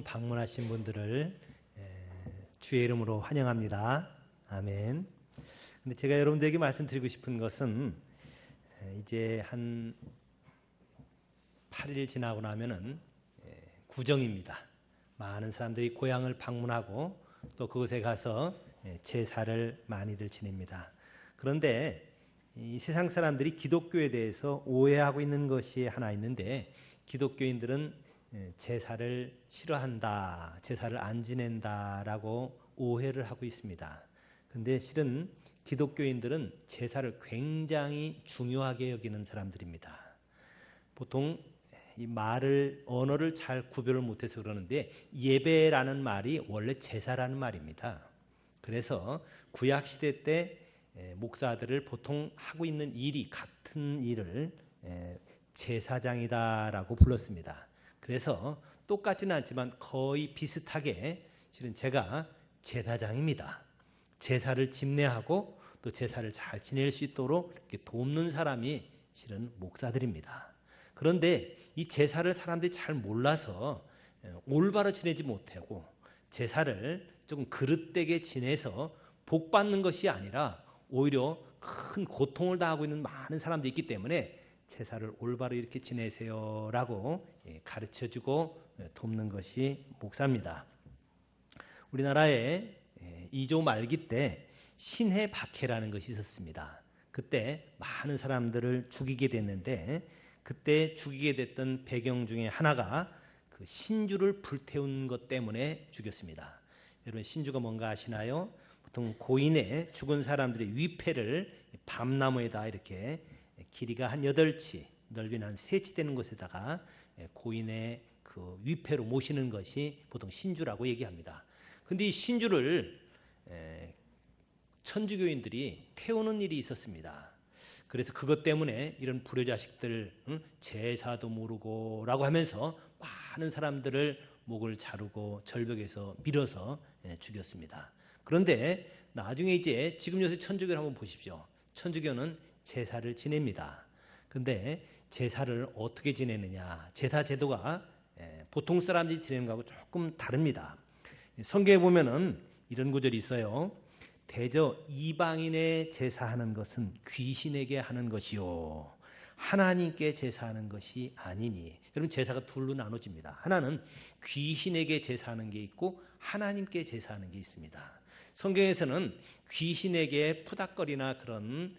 방문하신 분들을 주의 이름으로 환영합니다. 아멘. 근데 제가 여러분들에게 말씀드리고 싶은 것은 이제 한 8일 지나고 나면은 구정입니다. 많은 사람들이 고향을 방문하고 또 그곳에 가서 제사를 많이들 지냅니다. 그런데 이 세상 사람들이 기독교에 대해서 오해하고 있는 것이 하나 있는데, 기독교인들은 제사를 싫어한다, 제사를 안 지낸다라고 오해를 하고 있습니다. 그런데 실은 기독교인들은 제사를 굉장히 중요하게 여기는 사람들입니다. 보통 이 언어를 잘 구별을 못해서 그러는데, 예배라는 말이 원래 제사라는 말입니다. 그래서 구약시대 때 목사들을 보통 하고 있는 일이 같은 일을 제사장이다라고 불렀습니다. 그래서 똑같지는 않지만 거의 비슷하게 실은 제가 제사장입니다. 제사를 집례하고 또 제사를 잘 지낼 수 있도록 이렇게 돕는 사람이 실은 목사들입니다. 그런데 이 제사를 사람들이 잘 몰라서 올바로 지내지 못하고, 제사를 조금 그릇되게 지내서 복 받는 것이 아니라 오히려 큰 고통을 당하고 있는 많은 사람들이 있기 때문에 제사를 올바로 이렇게 지내세요라고 가르쳐주고 돕는 것이 목사입니다. 우리나라에 2조 말기 때 신해 박해라는 것이 있었습니다. 그때 많은 사람들을 죽이게 됐는데, 그때 죽이게 됐던 배경 중에 하나가 그 신주를 불태운 것 때문에 죽였습니다. 여러분, 신주가 뭔가 아시나요? 보통 고인의 죽은 사람들의 위패를 밤나무에다 이렇게 길이가 한 8치, 넓이는 한 3치 되는 곳에다가 고인의 그 위패로 모시는 것이 보통 신주라고 얘기합니다. 근데 이 신주를 천주교인들이 태우는 일이 있었습니다. 그래서 그것 때문에 이런 불효자식들, 제사도 모르고 라고 하면서 많은 사람들을 목을 자르고 절벽에서 밀어서 죽였습니다. 그런데 나중에 이제 지금 요새 천주교를 한번 보십시오. 천주교는 제사를 지냅니다. 근데 제사를 어떻게 지내느냐, 제사 제도가 보통 사람들이 지내는 거하고 조금 다릅니다. 성경에 보면은 이런 구절이 있어요. 대저 이방인의 제사하는 것은 귀신에게 하는 것이요 하나님께 제사하는 것이 아니니. 여러분, 제사가 둘로 나눠집니다. 하나는 귀신에게 제사하는 게 있고 하나님께 제사하는 게 있습니다. 성경에서는 귀신에게 푸닥거리나 그런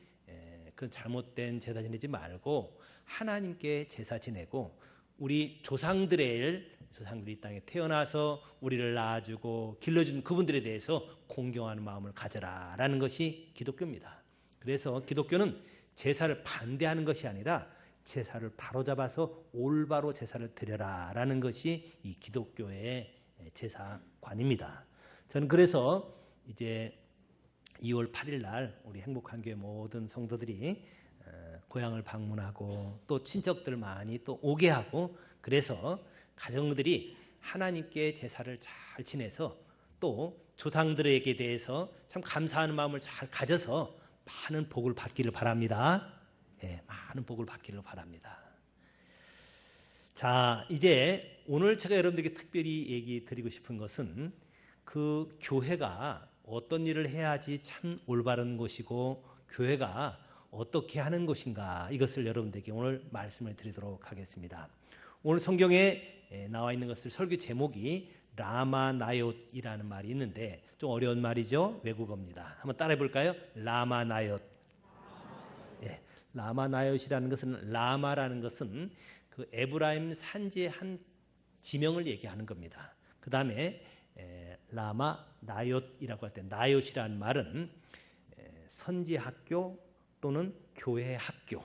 잘못된 제사 지내지 말고 하나님께 제사 지내고, 우리 조상들이 이 땅에 태어나서 우리를 낳아주고 길러준 그분들에 대해서 공경하는 마음을 가져라라는 것이 기독교입니다. 그래서 기독교는 제사를 반대하는 것이 아니라 제사를 바로잡아서 올바로 제사를 드려라라는 것이 이 기독교의 제사관입니다. 저는 그래서 이제 2월 8일 날 우리 행복한 교회 모든 성도들이 고향을 방문하고 또 친척들 많이 또 오게 하고, 그래서 가정들이 하나님께 제사를 잘 지내서 또 조상들에게 대해서 참 감사하는 마음을 잘 가져서 많은 복을 받기를 바랍니다. 많은 복을 받기를 바랍니다. 자, 이제 오늘 제가 여러분들에게 특별히 얘기 드리고 싶은 것은 그 교회가 어떤 일을 해야지 참 올바른 것이고 교회가 어떻게 하는 것인가, 이것을 여러분들에게 오늘 말씀을 드리도록 하겠습니다. 오늘 성경에 나와 있는 것을, 설교 제목이 라마나옅이라는 말이 있는데 좀 어려운 말이죠. 외국어입니다. 한번 따라해 볼까요? 라마나옅. 라마나옅이라는 것은, 라마라는 것은 그 에브라임 산지의 한 지명을 얘기하는 겁니다. 그 다음에 라마나옅이라고 할 때, 나옅이라는 말은 선지학교 또는 교회 학교,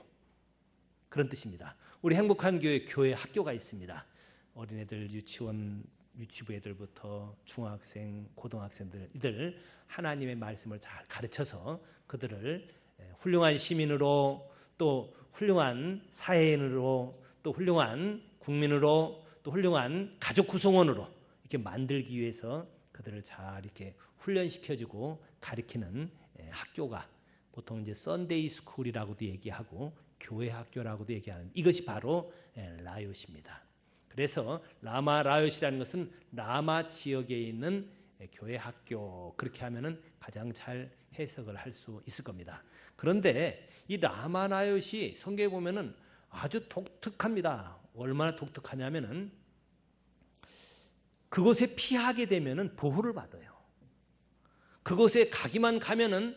그런 뜻입니다. 우리 행복한 교회 학교가 있습니다. 어린애들 유치원, 유치부 애들부터 중학생, 고등학생들, 이들 하나님의 말씀을 잘 가르쳐서 그들을 훌륭한 시민으로, 또 훌륭한 사회인으로, 또 훌륭한 국민으로, 또 훌륭한 가족 구성원으로 이렇게 만들기 위해서 그들을 잘 이렇게 훈련시켜주고 가르치는 학교가 보통 이제 썬데이 스쿨이라고도 얘기하고 교회 학교라고도 얘기하는, 이것이 바로 라옅입니다. 그래서 라마 라요시라는 것은 라마 지역에 있는 교회 학교, 그렇게 하면은 가장 잘 해석을 할 수 있을 겁니다. 그런데 이 라마 라요시 성경에 보면은 아주 독특합니다. 얼마나 독특하냐면은 그곳에 피하게 되면은 보호를 받아요. 그곳에 가기만 가면은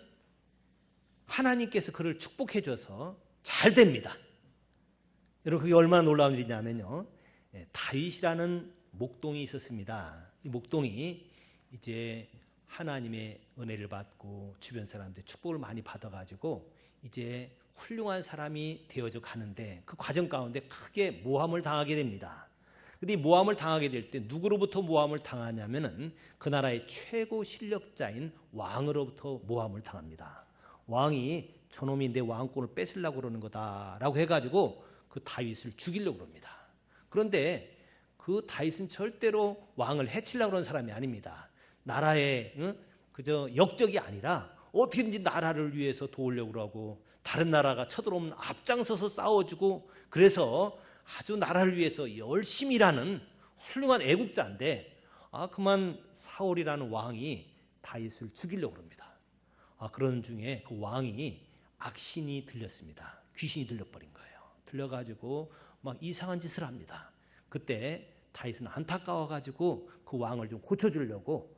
하나님께서 그를 축복해 줘서 잘 됩니다. 여러분, 그게 얼마나 놀라운 일이냐면요, 다윗이라는 목동이 있었습니다. 이 목동이 이제 하나님의 은혜를 받고 주변 사람들 축복을 많이 받아가지고 이제 훌륭한 사람이 되어져 가는데, 그 과정 가운데 크게 모함을 당하게 됩니다. 근데 이 모함을 당하게 될 때 누구로부터 모함을 당하냐면은 그 나라의 최고 실력자인 왕으로부터 모함을 당합니다. 왕이 저놈이 내 왕권을 뺏으려고 그러는 거다라고 해가지고 그 다윗을 죽이려고 합니다. 그런데 그 다윗은 절대로 왕을 해치려고 하는 사람이 아닙니다. 나라의 그저 역적이 아니라 어떻게든지 나라를 위해서 도우려고 하고, 다른 나라가 쳐들어오면 앞장서서 싸워주고, 그래서 아주 나라를 위해서 열심히 일하는 훌륭한 애국자인데, 그만 사울이라는 왕이 다윗을 죽이려고 합니다. 그런 중에 그 왕이 악신이 들렸습니다. 귀신이 들려버린 거예요. 들려가지고 막 이상한 짓을 합니다. 그때 다윗은 안타까워가지고 그 왕을 좀 고쳐주려고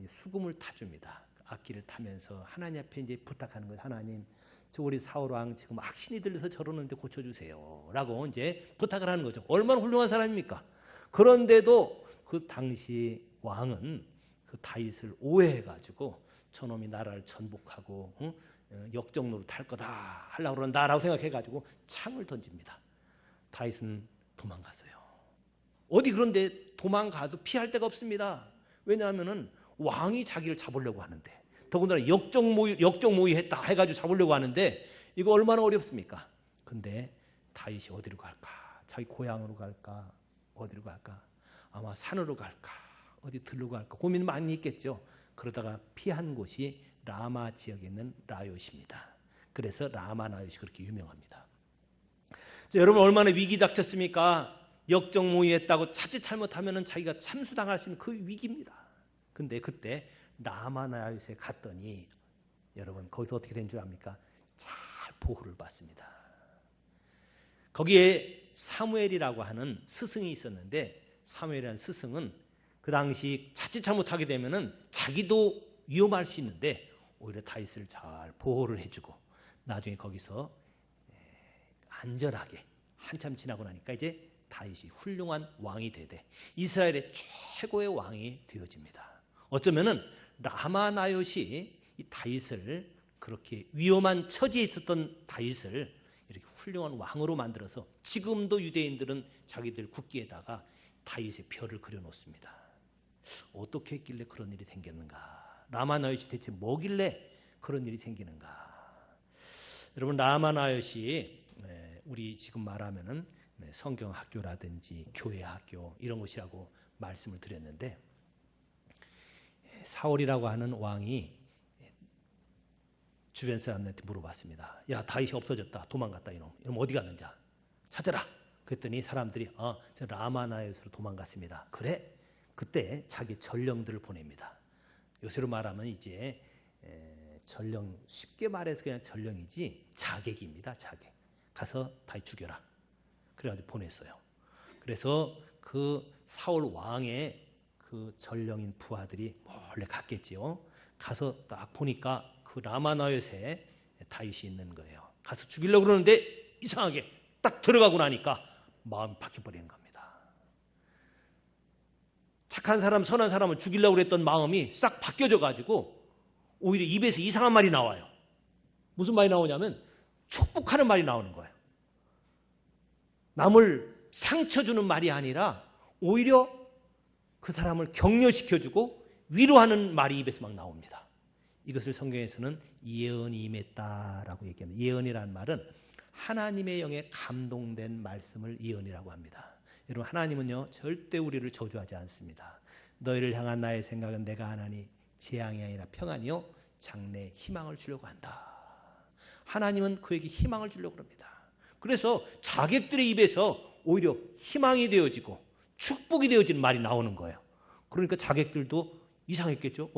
수금을 타줍니다. 악기를 타면서 하나님 앞에 이제 부탁하는 거예요. 하나님, 저 우리 사울 왕 지금 악신이 들려서 저러는데 고쳐주세요라고 이제 부탁을 하는 거죠. 얼마나 훌륭한 사람입니까? 그런데도 그 당시 왕은 그 다윗을 오해해가지고 저놈이 나라를 전복하고 역적 노릇할 거다 하려고 그런다라고 생각해가지고 창을 던집니다. 다윗은 도망갔어요. 어디 그런데 도망가도 피할 데가 없습니다. 왜냐하면은 왕이 자기를 잡으려고 하는데, 더군다나 역적 모의 했다 해가지고 잡으려고 하는데 이거 얼마나 어렵습니까? 근데 다윗이 어디로 갈까? 자기 고향으로 갈까? 어디로 갈까? 아마 산으로 갈까? 어디 들로 갈까? 고민 많이 있겠죠. 그러다가 피한 곳이 라마 지역에 있는 라요시입니다. 그래서 라마 라요시 그렇게 유명합니다. 자, 여러분, 얼마나 위기 닥쳤습니까? 역적 모의했다고 자칫 잘못하면 자기가 참수당할 수 있는 그 위기입니다. 근데 그때 라마 라요시에 갔더니 여러분, 거기서 어떻게 된 줄 압니까? 잘 보호를 받습니다. 거기에 사무엘이라고 하는 스승이 있었는데, 사무엘이라는 스승은 그 당시 자칫 잘못하게 되면은 자기도 위험할 수 있는데 오히려 다윗을 잘 보호를 해주고, 나중에 거기서 안전하게 한참 지나고 나니까 이제 다윗이 훌륭한 왕이 되되 이스라엘의 최고의 왕이 되어집니다. 어쩌면은 라마 나요시 이 다윗을, 그렇게 위험한 처지에 있었던 다윗을 이렇게 훌륭한 왕으로 만들어서 지금도 유대인들은 자기들 국기에다가 다윗의 별을 그려놓습니다. 어떻게 했길래 그런 일이 생겼는가? 라마나요시 대체 뭐길래 그런 일이 생기는가? 여러분, 라마나요시 우리 지금 말하면은 성경 학교라든지 교회 학교 이런 곳이라고 말씀을 드렸는데, 사울이라고 하는 왕이 주변 사람들한테 물어봤습니다. 야, 다윗이 없어졌다, 도망갔다, 이놈 어디 갔는지 찾아라. 그랬더니 사람들이 저 라마나요시로 도망갔습니다. 그래? 그때 자기 전령들을 보냅니다. 요새로 말하면 이제 전령, 쉽게 말해서 그냥 전령이지 자객입니다. 자객. 가서 다윗 죽여라. 그래가지고 보냈어요. 그래서 그 사울 왕의 그 전령인 부하들이 몰래 갔겠지요. 가서 딱 보니까 그 라마나요시에 다윗이 있는 거예요. 가서 죽이려고 그러는데 이상하게 딱 들어가고 나니까 마음이 바뀌어버리는 겁니다. 착한 사람, 선한 사람을 죽이려고 했던 마음이 싹 바뀌어져가지고 오히려 입에서 이상한 말이 나와요. 무슨 말이 나오냐면 축복하는 말이 나오는 거예요. 남을 상처 주는 말이 아니라 오히려 그 사람을 격려시켜주고 위로하는 말이 입에서 막 나옵니다. 이것을 성경에서는 예언이 임했다라고 얘기합니다. 예언이라는 말은 하나님의 영에 감동된 말씀을 예언이라고 합니다. 여러분, 하나님은요 절대 우리를 저주하지 않습니다. 너희를 향한 나의 생각은 내가 하나니 재앙이 아니라 평안이요 장래 희망을 주려고 한다. 하나님은 그에게 희망을 주려고 합니다. 그래서 자객들의 입에서 오히려 희망이 되어지고 축복이 되어지는 말이 나오는 거예요. 그러니까 자객들도 이상했겠죠.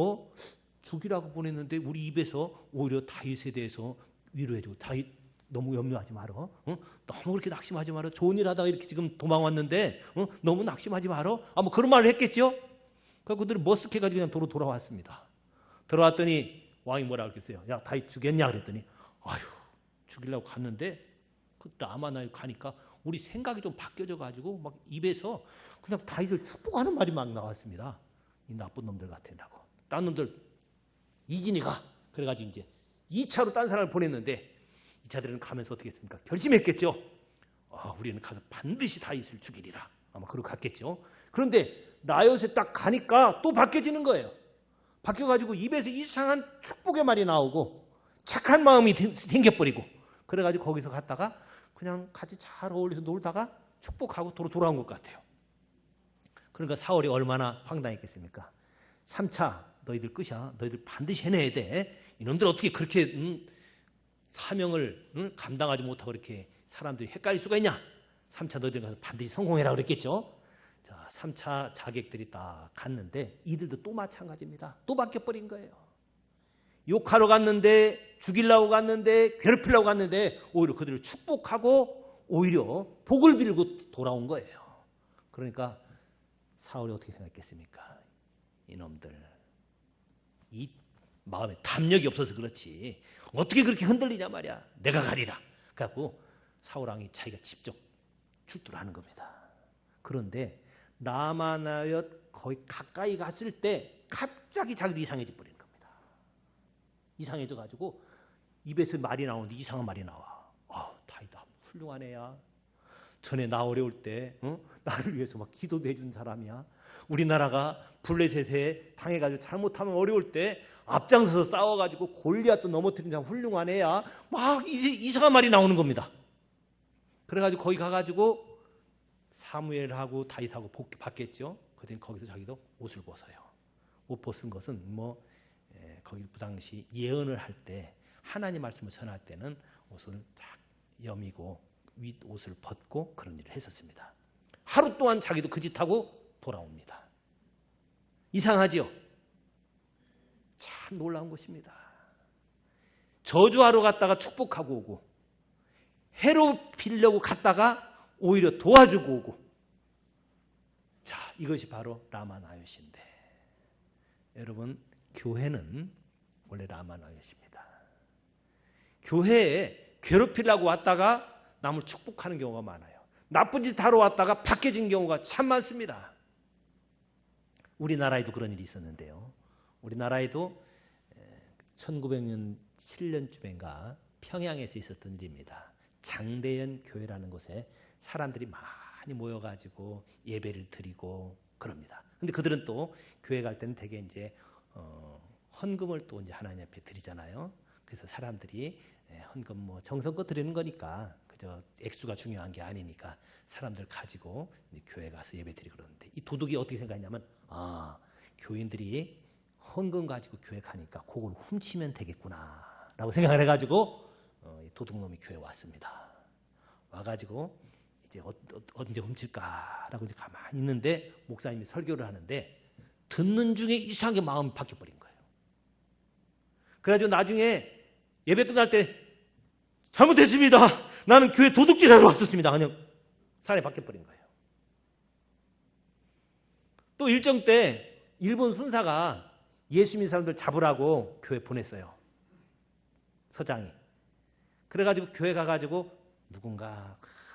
죽이라고 보냈는데 우리 입에서 오히려 다윗에 대해서 위로해주고, 다윗 너무 염려하지 마라. 너무 그렇게 낙심하지 마라. 좋은 일 하다가 이렇게 지금 도망왔는데 너무 낙심하지 마라. 뭐 그런 말을 했겠죠. 그러니까 그들은 머쓱해가지고 그냥 도로 돌아왔습니다. 들어왔더니 왕이 뭐라 그랬어요? 야, 다윗 죽였냐 그랬더니 아유, 죽이려고 갔는데 그 라마나에 가니까 우리 생각이 좀 바뀌어져 가지고 막 입에서 그냥 다윗을 축복하는 말이 막 나왔습니다. 이 나쁜 놈들 같으라고. 딴 놈들 이진이 가. 그래가지고 이제 2차로 딴 사람을 보냈는데 이 자들은 가면서 어떻게 했습니까? 결심했겠죠. 우리는 가서 반드시 다윗을 죽이리라. 아마 그러고 갔겠죠. 그런데 나요새 딱 가니까 또 바뀌어지는 거예요. 바뀌어가지고 입에서 이상한 축복의 말이 나오고 착한 마음이 생겨버리고, 그래가지고 거기서 갔다가 그냥 같이 잘 어울려서 놀다가 축복하고 돌아온 것 같아요. 그러니까 사울이 얼마나 황당했겠습니까? 3차 너희들 끝이야. 너희들 반드시 해내야 돼. 이놈들 어떻게 그렇게 사명을 감당하지 못하고 이렇게 사람들이 헷갈릴 수가 있냐. 3차 너희들 가서 반드시 성공해라 그랬겠죠. 자, 3차 자객들이 딱 갔는데 이들도 또 마찬가지입니다. 또 바뀌어버린 거예요. 욕하러 갔는데, 죽이려고 갔는데, 괴롭히려고 갔는데 오히려 그들을 축복하고 오히려 복을 빌고 돌아온 거예요. 그러니까 사울이 어떻게 생각했습니까? 이놈들, 이 마음에 담력이 없어서 그렇지 어떻게 그렇게 흔들리냐 말이야. 내가 가리라. 그래갖고 사울왕이 자기가 직접 출두를 하는 겁니다. 그런데 라마나옙 거의 가까이 갔을 때 갑자기 자기도 이상해져 버리는 겁니다. 이상해져 가지고 입에서 말이 나오는데 이상한 말이 나와. 다윗 훌륭한 애야. 전에 나 어려울 때 나를 위해서 막 기도도 해준 사람이야. 우리나라가 블레셋에 당해가지고 잘못하면 어려울 때 앞장서서 싸워가지고 골리앗도 넘어뜨린 사람 훌륭한 애야. 막 이상한 말이 나오는 겁니다. 그래가지고 거기 가가지고 사무엘하고 다윗하고 받겠죠. 그랬더니 거기서 자기도 옷을 벗어요. 옷 벗은 것은 거기 그 당시 예언을 할 때, 하나님 말씀을 전할 때는 옷을 쫙 여미고 윗 옷을 벗고 그런 일을 했었습니다. 하루 동안 자기도 그 짓하고 돌아옵니다. 이상하지요? 참 놀라운 것입니다. 저주하러 갔다가 축복하고 오고, 해롭히려고 갔다가 오히려 도와주고 오고. 자, 이것이 바로 라마나옙인데, 여러분, 교회는 원래 라마나옙입니다. 교회에 괴롭히려고 왔다가 남을 축복하는 경우가 많아요. 나쁜 짓 하러 왔다가 바뀌어진 경우가 참 많습니다. 우리나라에도 그런 일이 있었는데요. 우리나라에도 1900년 7년쯤인가 평양에서 있었던 일입니다. 장대연 교회라는 곳에 사람들이 많이 모여가지고 예배를 드리고 그럽니다. 근데 그들은 또 교회 갈 때는 되게 이제 헌금을 또 이제 하나님 앞에 드리잖아요. 그래서 사람들이 헌금 정성껏 드리는 거니까 그저 액수가 중요한 게 아니니까 사람들 가지고 교회 가서 예배 드리고 그러는데, 이 도둑이 어떻게 생각했냐면, 교인들이 헌금 가지고 교회 가니까 그걸 훔치면 되겠구나 라고 생각을 해가지고 도둑놈이 교회에 왔습니다. 와가지고 이제 언제 훔칠까라고 이제 가만히 있는데 목사님이 설교를 하는데 듣는 중에 이상하게 마음이 바뀌어버린 거예요. 그래가지고 나중에 예배 끝날 때 잘못했습니다. 나는 교회 도둑질하러 왔었습니다. 그냥 사람이 바뀌어버린 거예요. 또 일정 때 일본 순사가 예수 믿는 사람들 잡으라고 교회 보냈어요. 서장이. 그래가지고 교회 가가지고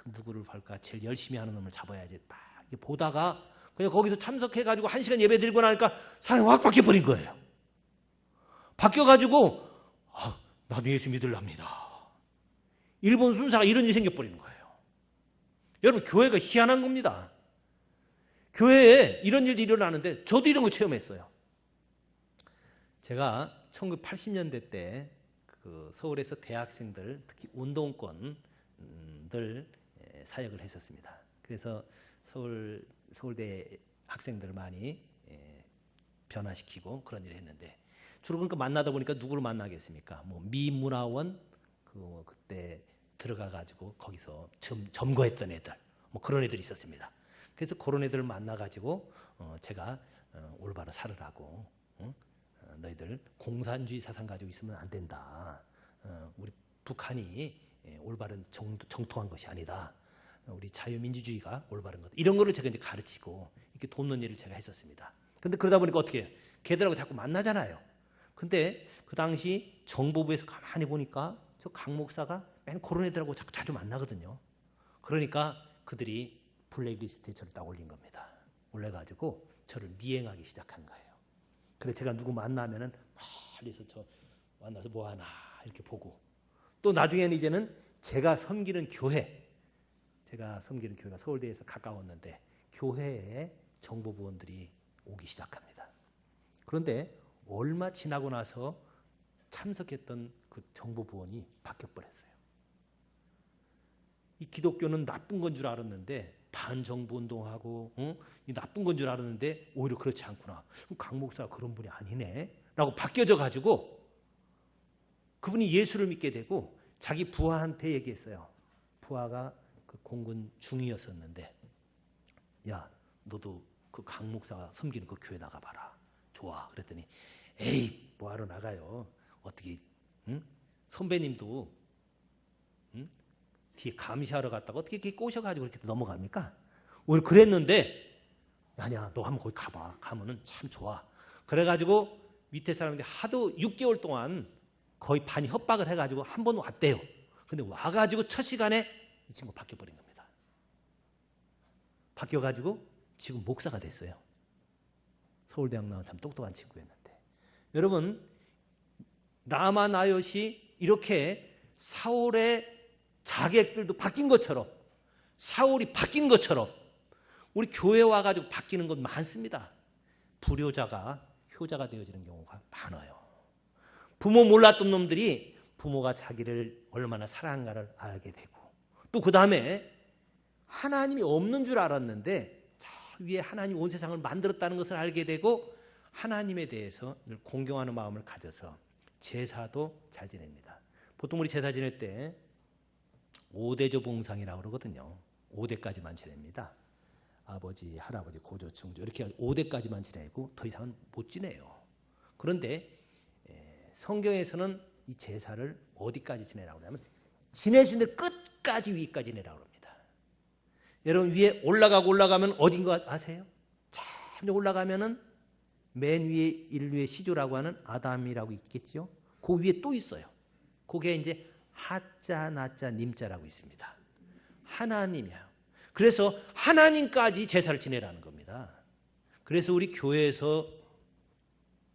누구를 볼까 제일 열심히 하는 놈을 잡아야지. 막 보다가 그냥 거기서 참석해가지고 1시간 예배 드리고 나니까 사람이 확 바뀌어버린 거예요. 바뀌어가지고 나도 예수 믿으랍니다. 일본 순사가 이런 일이 생겨버리는 거예요. 여러분, 교회가 희한한 겁니다. 교회에 이런 일이 일어나는데 저도 이런 거 체험했어요. 제가 1980년대 때 그 서울에서 대학생들, 특히 운동권들 사역을 했었습니다. 그래서 서울대 학생들을 많이 변화시키고 그런 일을 했는데, 주로 그러니까 만나다 보니까 누구를 만나겠습니까? 미문화원 그때 들어가 가지고 거기서 점거했던 애들, 뭐 그런 애들이 있었습니다. 그래서 그런 애들을 만나가지고 제가 올바로 살으라고, 너희들 공산주의 사상 가지고 있으면 안 된다. 우리 북한이 올바른 정통한 것이 아니다. 우리 자유민주주의가 올바른 것. 이런 거를 제가 이제 가르치고 이렇게 돕는 일을 제가 했었습니다. 근데 그러다 보니까 어떻게 해요? 걔들하고 자꾸 만나잖아요. 근데 그 당시 정보부에서 가만히 보니까 저 강 목사가 맨 그런 애들하고 자주 만나거든요. 그러니까 그들이 블랙리스트에 저를 딱 올린 겁니다. 올려가지고 저를 미행하기 시작한 거예요. 그래서 제가 누구 만나면은 멀리서 저 만나서 뭐 하나 이렇게 보고, 또 나중에는 이제는 제가 섬기는 교회가 서울대에서 가까웠는데 교회에 정보부원들이 오기 시작합니다. 그런데 얼마 지나고 나서 참석했던 그 정보부원이 바뀌어버렸어요. 이 기독교는 나쁜 건 줄 알았는데, 반정부 운동하고 이 나쁜 건 줄 알았는데 오히려 그렇지 않구나. 강 목사가 그런 분이 아니네 라고 바뀌어져 가지고 그분이 예수를 믿게 되고 자기 부하한테 얘기했어요. 부하가 그 공군 중위였었는데, 야, 너도 그 강 목사가 섬기는 그 교회 나가봐라. 좋아. 그랬더니 에이, 뭐하러 나가요. 어떻게 선배님도 뒤에 감시하러 갔다가 어떻게 이렇게 꼬셔가지고 이렇게 넘어갑니까? 오히려 그랬는데, 아니야, 너 한번 거기 가봐. 가면은 참 좋아. 그래가지고 밑에 사람들이 하도 6개월 동안 거의 반이 협박을 해가지고 한 번 왔대요. 근데 와가지고 첫 시간에 이 친구 바뀌어버린 겁니다. 바뀌어가지고 지금 목사가 됐어요. 서울대학 나온 참 똑똑한 친구였는데, 여러분, 라마나요시 이렇게 사울의 자객들도 바뀐 것처럼, 사울이 바뀐 것처럼 우리 교회 와가지고 바뀌는 것 많습니다. 불효자가 효자가 되어지는 경우가 많아요. 부모 몰랐던 놈들이 부모가 자기를 얼마나 사랑한가를 알게 되고, 또 그 다음에 하나님이 없는 줄 알았는데 저 위에 하나님 온 세상을 만들었다는 것을 알게 되고 하나님에 대해서 늘 공경하는 마음을 가져서 제사도 잘 지냅니다. 보통 우리 제사 지낼 때 5대조 봉상이라고 그러거든요. 5대까지만 지냅니다. 아버지, 할아버지, 고조, 충조 이렇게 5대까지만 지내고 더 이상은 못 지내요. 그런데 성경에서는 이 제사를 어디까지 지내라고 하냐면 지내신 데 끝까지 위까지 지내라고 합니다. 여러분, 위에 올라가면 어딘가 아세요? 참 올라가면은 맨 위에 인류의 시조라고 하는 아담이라고 있겠죠. 그 위에 또 있어요. 그게 이제 하자, 나자, 님자라고 있습니다. 하나님이야. 그래서 하나님까지 제사를 지내라는 겁니다. 그래서 우리 교회에서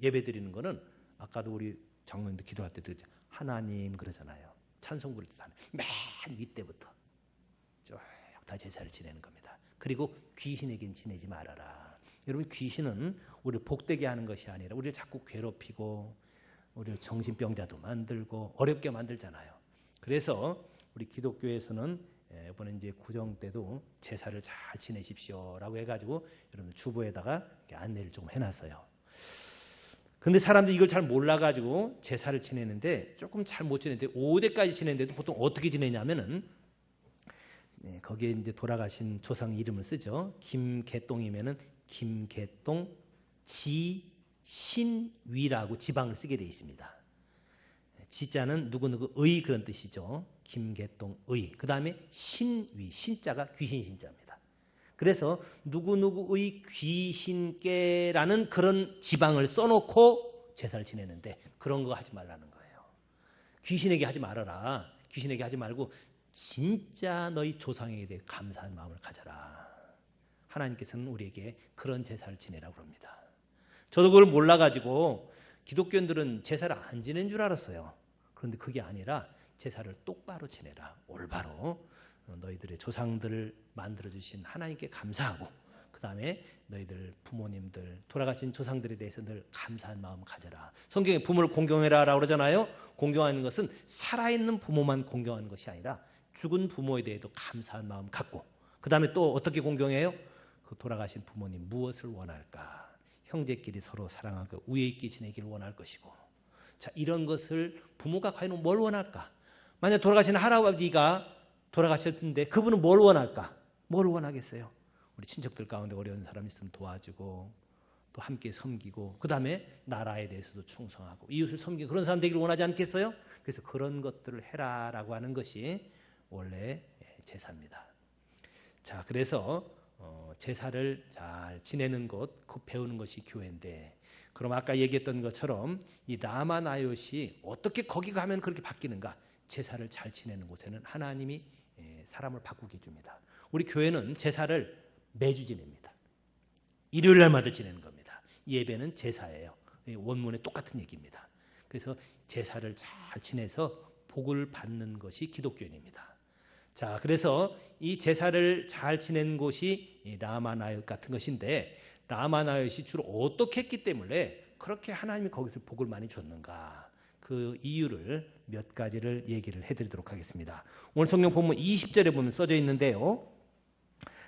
예배 드리는 거는 아까도 우리 장로님들 기도할 때도 하나님 그러잖아요. 찬송 부를 때도 맨 윗때부터 쭉 다 제사를 지내는 겁니다. 그리고 귀신에겐 지내지 말아라. 여러분, 귀신은 우리를 복되게 하는 것이 아니라 우리를 자꾸 괴롭히고 우리를 정신병자도 만들고 어렵게 만들잖아요. 그래서 우리 기독교에서는 이번에 이제 구정 때도 제사를 잘 지내십시오라고 해가지고 여러분 주보에다가 이렇게 안내를 좀 해놨어요. 근데 사람들이 이걸 잘 몰라가지고 제사를 지내는데 조금 잘 못 지내는데 5대까지 지내는데도 보통 어떻게 지내냐면은 거기에 이제 돌아가신 조상 이름을 쓰죠. 김개똥이면은 김개똥 지신위라고 지방을 쓰게 되어 있습니다. 지자는 누구누구의 그런 뜻이죠. 김개똥의. 그 다음에 신위, 신자가 귀신 신자입니다. 그래서 누구누구의 귀신께라는 그런 지방을 써놓고 제사를 지내는데 그런 거 하지 말라는 거예요. 귀신에게 하지 말아라. 귀신에게 하지 말고 진짜 너희 조상에게 대해 감사한 마음을 가져라. 하나님께서는 우리에게 그런 제사를 지내라고 합니다. 저도 그걸 몰라가지고 기독교인들은 제사를 안 지낸 줄 알았어요. 그런데 그게 아니라 제사를 똑바로 지내라. 올바로 너희들의 조상들을 만들어주신 하나님께 감사하고 그 다음에 너희들 부모님들 돌아가신 조상들에 대해서 늘 감사한 마음을 가져라. 성경에 부모를 공경해라라고 그러잖아요. 공경하는 것은 살아있는 부모만 공경하는 것이 아니라 죽은 부모에 대해도 감사한 마음 갖고 그 다음에 또 어떻게 공경해요? 그 돌아가신 부모님 무엇을 원할까? 형제끼리 서로 사랑하고 우애 있게 지내기를 원할 것이고, 자, 이런 것을 부모가 과연 뭘 원할까? 만약 돌아가신 할아버지가 돌아가셨는데 그분은 뭘 원할까? 뭘 원하겠어요? 우리 친척들 가운데 어려운 사람 있으면 도와주고 또 함께 섬기고 그 다음에 나라에 대해서도 충성하고 이웃을 섬기고 그런 사람 되기를 원하지 않겠어요? 그래서 그런 것들을 해라라고 하는 것이 원래 제사입니다. 자, 그래서 제사를 잘 지내는 것, 그 배우는 것이 교회인데, 그럼 아까 얘기했던 것처럼 이 라마나요시 어떻게 거기 가면 그렇게 바뀌는가? 제사를 잘 지내는 곳에는 하나님이 사람을 바꾸게 해줍니다. 우리 교회는 제사를 매주 지냅니다. 일요일 날마다 지내는 겁니다. 예배는 제사예요. 원문에 똑같은 얘기입니다. 그래서 제사를 잘 지내서 복을 받는 것이 기독교인입니다. 자, 그래서 이 제사를 잘 지낸 곳이 이 라마나얏 같은 것인데, 라마나얏이 주로 어떻게 했기 때문에 그렇게 하나님이 거기서 복을 많이 줬는가? 그 이유를 몇 가지를 얘기를 해드리도록 하겠습니다. 오늘 성경 본문 20절에 보면 써져 있는데요.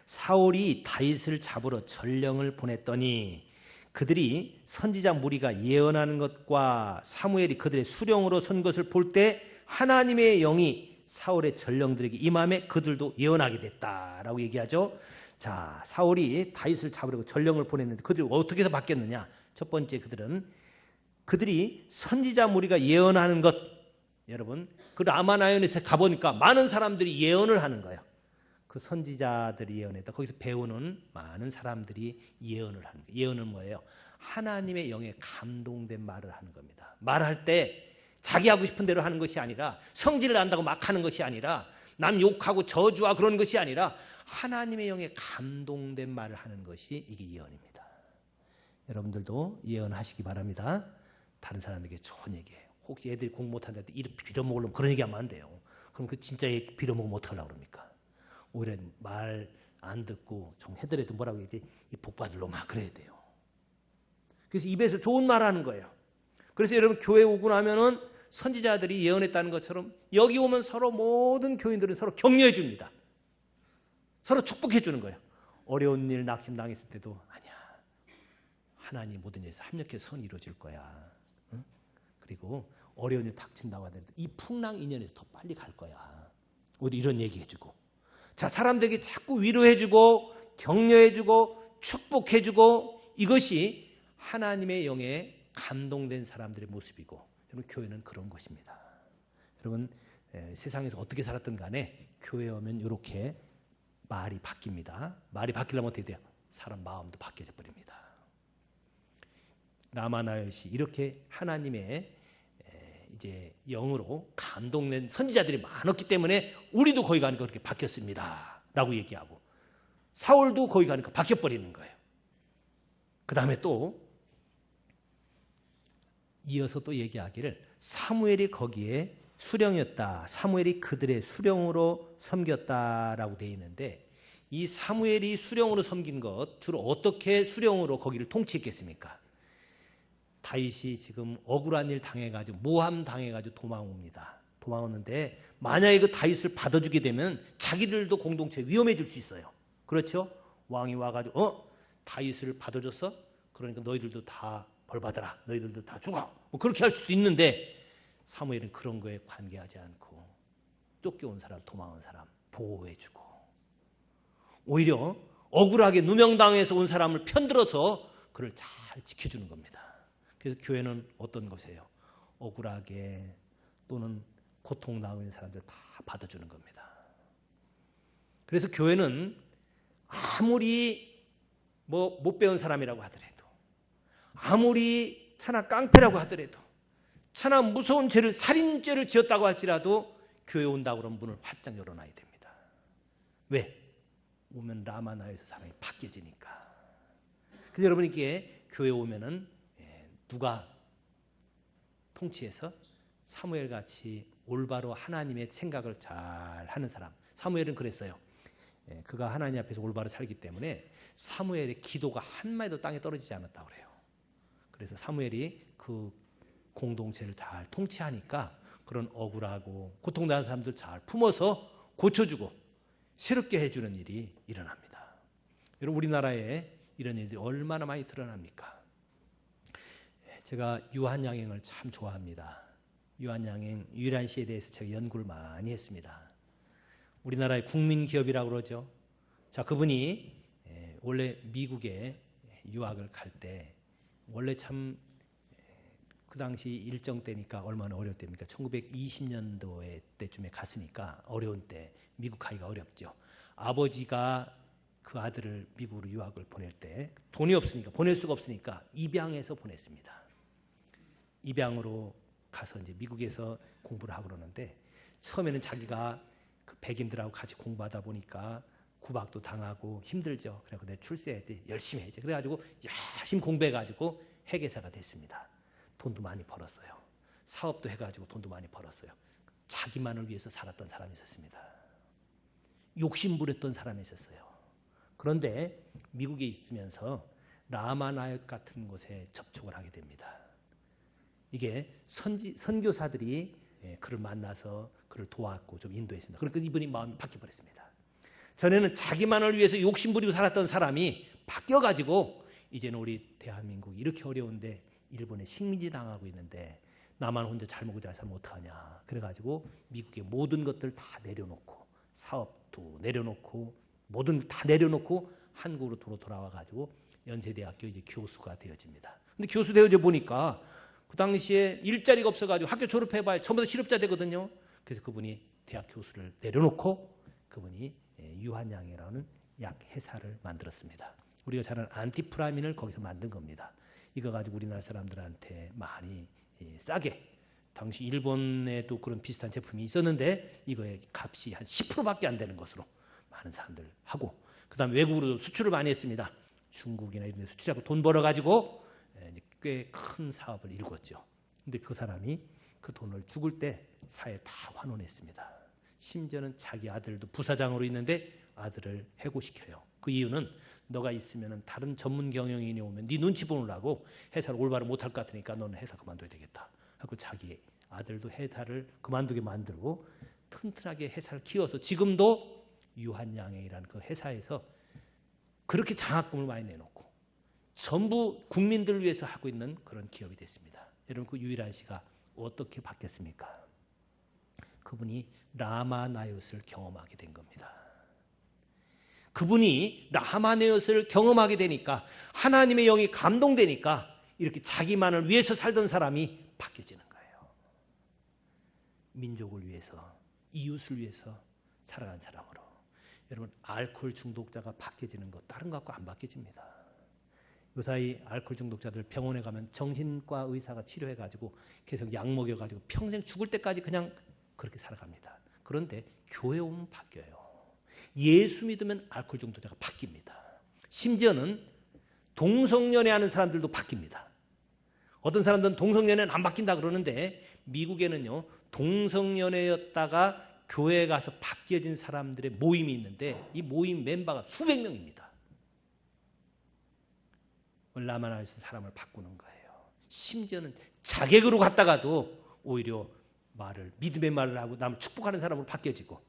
사울이 다윗을 잡으러 전령을 보냈더니 그들이 선지자 무리가 예언하는 것과 사무엘이 그들의 수령으로 선 것을 볼 때 하나님의 영이 사울의 전령들에게 임함에 그들도 예언하게 됐다라고 얘기하죠. 자, 사울이 다윗을 잡으려고 전령을 보냈는데 그들이 어떻게 해서 바뀌었느냐? 첫 번째, 그들이 선지자 무리가 예언하는 것, 여러분 그 라마나얏에 가보니까 많은 사람들이 예언을 하는 거예요. 그 선지자들이 예언했다. 거기서 배우는 많은 사람들이 예언을 하는 거예요. 예언은 뭐예요? 하나님의 영에 감동된 말을 하는 겁니다. 말할 때 자기 하고 싶은 대로 하는 것이 아니라, 성질을 난다고 막 하는 것이 아니라, 남 욕하고 저주하고 그런 것이 아니라 하나님의 영에 감동된 말을 하는 것이 이게 예언입니다. 여러분들도 예언하시기 바랍니다. 다른 사람에게 좋은 얘기예요. 혹시 애들이 공부 못하는데 빌어먹으려면 그런 얘기하면 안 돼요. 그럼 그 진짜 빌어먹으면 어떡하려고 그럽니까? 오히려 말 안 듣고 좀 해더라도 뭐라고 해야지, 이 복 받을로 막 그래야 돼요. 그래서 입에서 좋은 말 하는 거예요. 그래서 여러분 교회 오고 나면은 선지자들이 예언했다는 것처럼 여기 오면 서로 모든 교인들은 서로 격려해 줍니다. 서로 축복해 주는 거예요. 어려운 일 낙심당했을 때도 아니야, 하나님 모든 일에서 합력해서 선이 이루어질 거야. 응? 그리고 어려운 일 닥친다고 하더라도 이 풍랑 인연에서 더 빨리 갈 거야. 우리 이런 얘기해 주고, 자, 사람들에게 자꾸 위로해 주고 격려해 주고 축복해 주고, 이것이 하나님의 영에 감동된 사람들의 모습이고, 여러분 교회는 그런 것입니다. 여러분 세상에서 어떻게 살았든 간에 교회 오면 이렇게 말이 바뀝니다. 말이 바뀌려면 어떻게 돼요? 사람 마음도 바뀌어져 버립니다. 라마나얏이 이렇게 하나님의 이제 영으로 감동된 선지자들이 많았기 때문에 우리도 거기 가니까 그렇게 바뀌었습니다 라고 얘기하고, 사울도 거기 가니까 바뀌어버리는 거예요. 그 다음에 또 이어서 또 얘기하기를 사무엘이 거기에 수령이었다, 사무엘이 그들의 수령으로 섬겼다라고 되어 있는데, 이 사무엘이 수령으로 섬긴 것, 주로 어떻게 수령으로 거기를 통치했겠습니까? 다윗이 지금 억울한 일 당해가지고 모함 당해가지고 도망옵니다. 도망오는데 만약에 그 다윗을 받아주게 되면 자기들도 공동체 위험해질 수 있어요. 그렇죠? 왕이 와가지고 다윗을 받아줬어? 그러니까 너희들도 다 벌 받아라, 너희들도 다 죽어, 뭐 그렇게 할 수도 있는데, 사무엘은 그런 거에 관계하지 않고 쫓겨온 사람, 도망온 사람 보호해주고, 오히려 억울하게 누명당해서 온 사람을 편들어서 그를 잘 지켜주는 겁니다. 그래서 교회는 어떤 것이에요? 억울하게 또는 고통당하는 사람들 다 받아주는 겁니다. 그래서 교회는 아무리 못 배운 사람이라고 하더라도, 아무리 차나 깡패라고 하더라도, 차나 무서운 죄를, 살인죄를 지었다고 할지라도 교회 온다고 그러면 문을 활짝 열어놔야 됩니다. 왜? 오면 라마나에서 사람이 바뀌어지니까. 그래서 여러분, 이게 교회 오면은 누가 통치해서 사무엘 같이 올바로 하나님의 생각을 잘 하는 사람. 사무엘은 그랬어요. 그가 하나님 앞에서 올바로 살기 때문에 사무엘의 기도가 한마디도 땅에 떨어지지 않았다고 그래요. 그래서 사무엘이 그 공동체를 잘 통치하니까 그런 억울하고 고통당하는 사람들 잘 품어서 고쳐주고 새롭게 해주는 일이 일어납니다. 여러분, 우리나라에 이런 일들이 얼마나 많이 드러납니까? 제가 유한양행을 참 좋아합니다. 유한양행, 유일한 시에 대해서 제가 연구를 많이 했습니다. 우리나라의 국민기업이라고 그러죠. 자, 그분이 원래 미국에 유학을 갈 때 원래 참 그 당시 일정 때니까 얼마나 어려울 때입니까? 1920년도에 때쯤에 갔으니까 어려운 때 미국 가기가 어렵죠. 아버지가 그 아들을 미국으로 유학을 보낼 때 돈이 없으니까 보낼 수가 없으니까 입양해서 보냈습니다. 입양으로 가서 이제 미국에서 공부를 하고 그러는데 처음에는 자기가 그 백인들하고 같이 공부하다 보니까 구박도 당하고 힘들죠. 그래서 내 출세해야 돼. 열심히 해야지. 그래가지고 열심히 공부해가지고 회계사가 됐습니다. 돈도 많이 벌었어요. 사업도 해가지고 돈도 많이 벌었어요. 자기만을 위해서 살았던 사람이 있었습니다. 욕심부렸던 사람이 있었어요. 그런데 미국에 있으면서 라마나얏 같은 곳에 접촉을 하게 됩니다. 이게 선교사들이 그를 만나서 그를 도왔고 좀 인도했습니다. 그러니까 이분이 마음이 바뀌어버렸습니다. 전에는 자기만을 위해서 욕심부리고 살았던 사람이 바뀌어가지고 이제는 우리 대한민국이 이렇게 어려운데 일본에 식민지 당하고 있는데 나만 혼자 잘 먹고 잘 살면 어떡하냐. 그래가지고 미국의 모든 것들 다 내려놓고 사업도 내려놓고 모든 걸 다 내려놓고 한국으로 돌아와가지고 연세대학교 이제 교수가 되어집니다. 근데 교수 되어져 보니까 그 당시에 일자리가 없어가지고 학교 졸업해봐야 전부 다 실업자 되거든요. 그래서 그분이 대학 교수를 내려놓고 그분이 유한양이라는 약 회사를 만들었습니다. 우리가 잘 아는 안티프라민을 거기서 만든 겁니다. 이거 가지고 우리나라 사람들한테 많이 싸게, 당시 일본에도 그런 비슷한 제품이 있었는데 이거의 값이 한 10%밖에 안 되는 것으로 많은 사람들 하고, 그 다음에 외국으로 수출을 많이 했습니다. 중국이나 이런 데 수출하고 돈 벌어가지고 꽤 큰 사업을 이루었죠. 근데 그 사람이 그 돈을 죽을 때 사회에 다 환원했습니다. 심지어는 자기 아들도 부사장으로 있는데 아들을 해고시켜요. 그 이유는 너가 있으면 다른 전문 경영인이 오면 네 눈치 보느라고 회사를 올바로 못할 것 같으니까 너는 회사 그만둬야 되겠다 하고 자기 아들도 회사를 그만두게 만들고 튼튼하게 회사를 키워서 지금도 유한양행이라는 그 회사에서 그렇게 장학금을 많이 내놓고 전부 국민들을 위해서 하고 있는 그런 기업이 됐습니다. 여러분, 그 유일한 씨가 어떻게 바뀌었습니까? 그분이 라마나얏을 경험하게 된 겁니다. 그분이 라마나얏을 경험하게 되니까 하나님의 영이 감동되니까 이렇게 자기만을 위해서 살던 사람이 바뀌어지는 거예요. 민족을 위해서, 이웃을 위해서 살아간 사람으로. 여러분, 알코올 중독자가 바뀌어지는 거 다른 거 갖고 안 바뀌어집니다. 요사이 알코올 중독자들 병원에 가면 정신과 의사가 치료해가지고 계속 약 먹여가지고 평생 죽을 때까지 그냥 그렇게 살아갑니다. 그런데 교회 오면 바뀌어요. 예수 믿으면 알코올 중독자가 바뀝니다. 심지어는 동성연애하는 사람들도 바뀝니다. 어떤 사람들은 동성연애는 안 바뀐다 그러는데 미국에는요, 동성연애였다가 교회에 가서 바뀌어진 사람들의 모임이 있는데 이 모임 멤버가 수백 명입니다. 라마나얏에서 사람을 바꾸는 거예요. 심지어는 자객으로 갔다가도 오히려 믿음의 말을 하고 남을 축복하는 사람으로 바뀌어지고,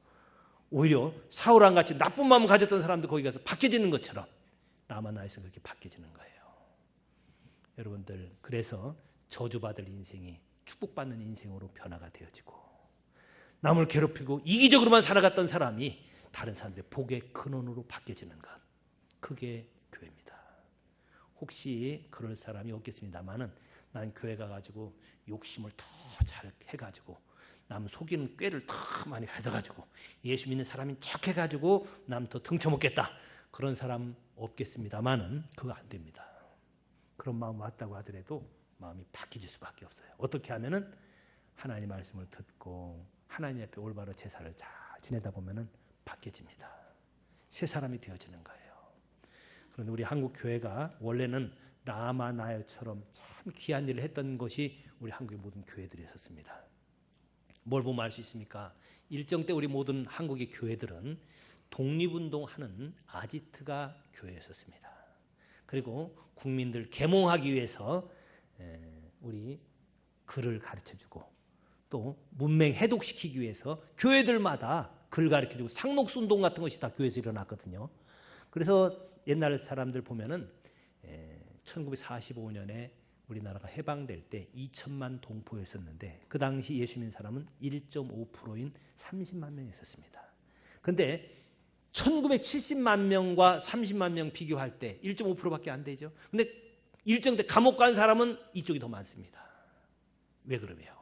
오히려 사울왕 같이 나쁜 마음을 가졌던 사람도 거기 가서 바뀌어지는 것처럼 라마나얏에서 그렇게 바뀌어지는 거예요. 여러분들, 그래서 저주받을 인생이 축복받는 인생으로 변화가 되어지고, 남을 괴롭히고 이기적으로만 살아갔던 사람이 다른 사람들의 복의 근원으로 바뀌어지는 것, 그게 교회입니다. 혹시 그럴 사람이 없겠습니다만은 난 교회 가가지고 욕심을 더 잘 해가지고 남 속이는 꾀를 더 많이 해가지고 예수 믿는 사람인 척 해가지고 남 더 등쳐먹겠다, 그런 사람 없겠습니다만은 그거 안 됩니다. 그런 마음 왔다고 하더라도 마음이 바뀌질 수밖에 없어요. 어떻게 하면은 하나님 말씀을 듣고 하나님 앞에 올바로 제사를 잘 지내다 보면은 바뀌어집니다. 새 사람이 되어지는 거예요. 그런데 우리 한국 교회가 원래는 라마나얏처럼 참 귀한 일을 했던 것이 우리 한국의 모든 교회들이었습니다. 뭘 보면 알 수 있습니까? 일정 때 우리 모든 한국의 교회들은 독립운동하는 아지트가 교회였었습니다. 그리고 국민들 계몽하기 위해서 우리 글을 가르쳐주고 또 문맹 해독시키기 위해서 교회들마다 글 가르쳐주고 상록수운동 같은 것이 다 교회에서 일어났거든요. 그래서 옛날 사람들 보면은 1945년에 우리나라가 해방될 때 2천만 동포였었는데 그 당시 예수 믿는 사람은 1.5%인 30만 명이 있었습니다. 그런데 1970만 명과 30만 명 비교할 때 1.5%밖에 안 되죠. 근데 일정 때 감옥 간 사람은 이쪽이 더 많습니다. 왜 그러면?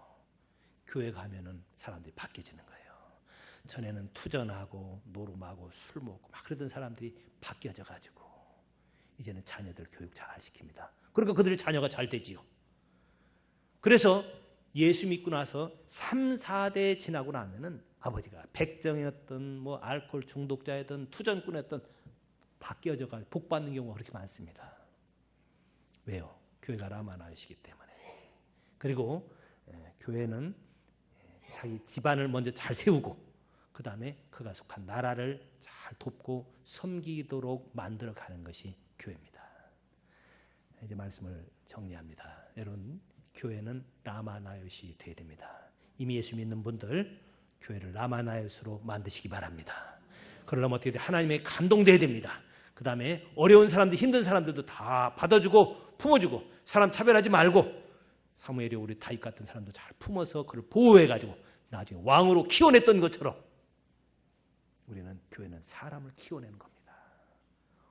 교회 가면은 사람들이 바뀌어지는 거예요. 전에는 투전하고 노름하고 술 먹고 막 그러던 사람들이 바뀌어져 가지고 이제는 자녀들 교육 잘 시킵니다. 그러니까 그들의 자녀가 잘 되지요. 그래서 예수 믿고 나서 3, 4대 지나고 나면은 아버지가 백정이었던 뭐 알코올 중독자였던 투전꾼이었던 바뀌어져 가지고 복 받는 경우가 그렇게 많습니다. 왜요? 교회가 라마나요시기 때문에. 그리고 교회는 자기 집안을 먼저 잘 세우고 그 다음에 그가 속한 나라를 잘 돕고 섬기도록 만들어가는 것이 교회입니다. 이제 말씀을 정리합니다. 여러분, 교회는 라마나요시 되어야 됩니다. 이미 예수 믿는 분들 교회를 라마나요스로 만드시기 바랍니다. 그러려면 어떻게 돼? 하나님의 감동돼야 됩니다. 그 다음에 어려운 사람들, 힘든 사람들도 다 받아주고 품어주고 사람 차별하지 말고 사무엘이 우리 다윗 같은 사람도 잘 품어서 그를 보호해가지고 나중에 왕으로 키워냈던 것처럼 우리는 교회는 사람을 키워내는 겁니다.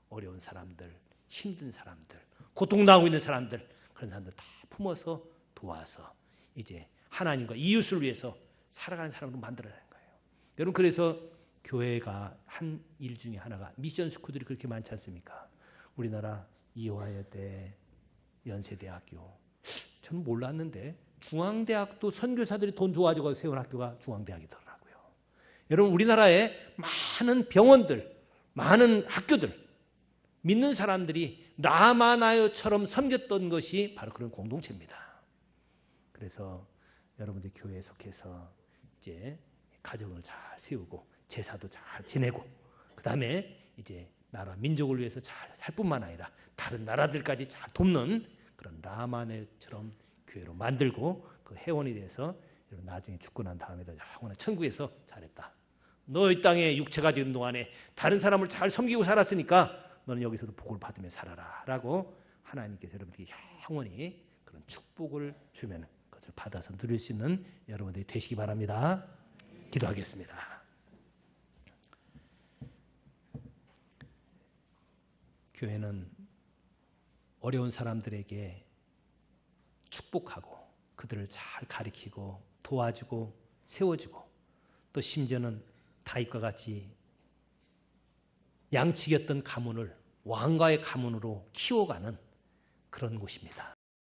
어려운 사람들, 힘든 사람들, 고통당하고 있는 사람들, 그런 사람들 다 품어서 도와서 이제 하나님과 이웃을 위해서 살아가는 사람으로 만들어내는 거예요. 여러분, 그래서 교회가 한 일 중에 하나가 미션 스쿨들이 그렇게 많지 않습니까? 우리나라 이화여대, 연세대학교, 저는 몰랐는데 중앙대학도 선교사들이 돈 좋아지고 세운 학교가 중앙대학이더라고요. 여러분, 우리나라에 많은 병원들, 많은 학교들, 믿는 사람들이 라마나요처럼 섬겼던 것이 바로 그런 공동체입니다. 그래서 여러분들 교회에 속해서 이제 가정을 잘 세우고 제사도 잘 지내고 그 다음에 이제 나라 민족을 위해서 잘 살 뿐만 아니라 다른 나라들까지 잘 돕는 그런 라마나요처럼 교회로 만들고 그 회원이 돼서 나중에 죽고 난 다음에도 영원한 천국에서 잘했다. 너 이 땅에 육체가 지은 동안에 다른 사람을 잘 섬기고 살았으니까 너는 여기서도 복을 받으며 살아라 라고 하나님께서 여러분에게 영원히 그런 축복을 주면 그것을 받아서 누릴 수 있는 여러분들이 되시기 바랍니다. 기도하겠습니다. 교회는 어려운 사람들에게 축복하고 그들을 잘 가리키고 도와주고 세워주고 또 심지어는 다윗과 같이 양치기였던 가문을 왕가의 가문으로 키워가는 그런 곳입니다.